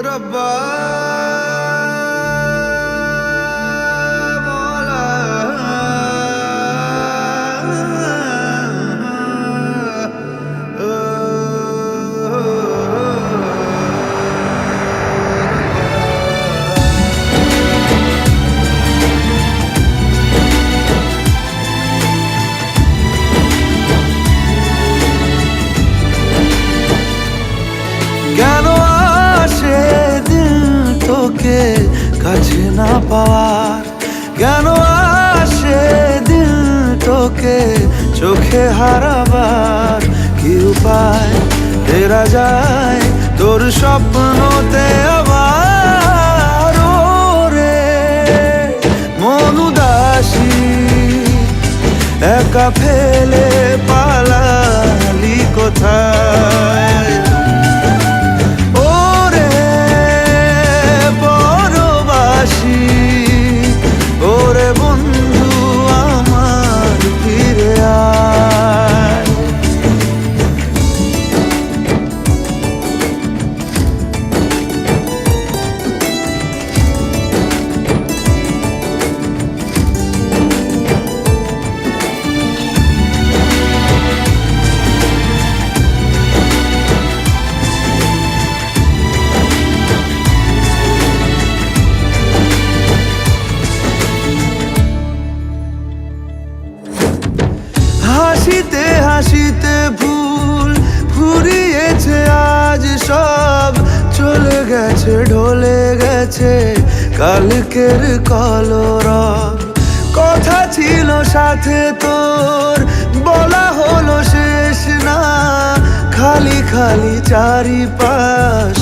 रब्बा मौला কেন আসে দিল তোকে কাছে না পাওয়ার, কেন আসে দিল তোকে চোখে হারাবার, কি উপায় ফেরা যায় তোর স্বপ্নতে আবার। ওরে মন উদাসী একা ফেলে পালালি কোথায়, ওরে বন্ধু আমার ফিরে আয়। হাসিতে হাসিতে ভুল ফুরিয়েছে আজ সব, চলে গেছে ঢলে গেছে কালকের কলরব। কথা ছিল সাথে তোর বলা হলো শেষ না, খালি খালি চারিপাশ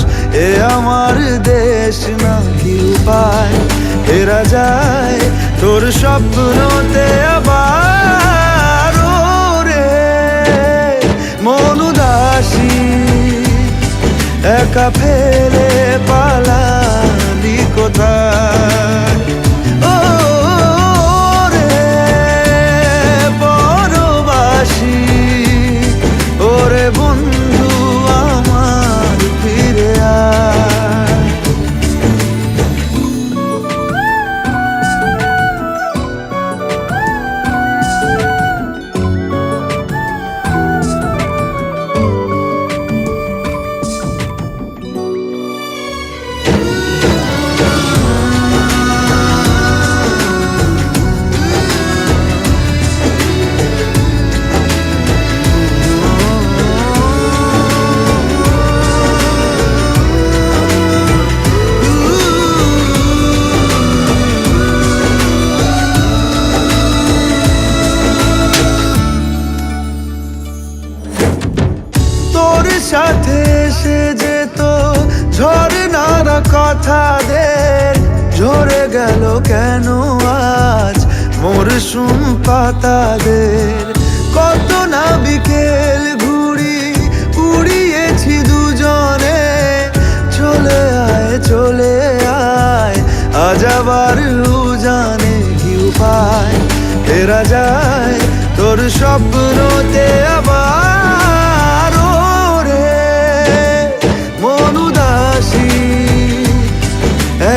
এ আমার দেশ না, কি উপায় ফেরা যায় তোর স্বপ্নতে আবার। মন উদাসী একা ফেলে পালালি কোথায়, ও রে পরবাসী ওরে বন্ধু আমার ফিরে আয়। সাথে এসে যেত ঝরনার কথাদের, ঝরে গেল কেন আজ মরশুম পাতাদের। কত না বিকেল ঘুড়ি উড়িয়েছি দুজনে, চলে আয় আজ আবার উজানে, কি উপায় ফেরা যায় তোর স্বপ্নতে আবার।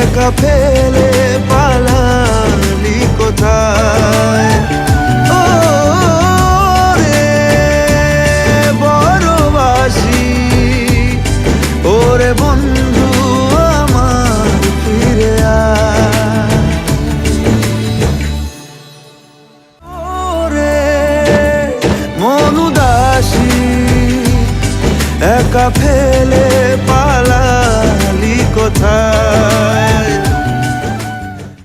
একা ফেলে পালালি কোথায়, ও রে বড়বাসী ওরে বন্ধু আমার ফিরে আয়। ওরে মন উদাসী একা ফেলে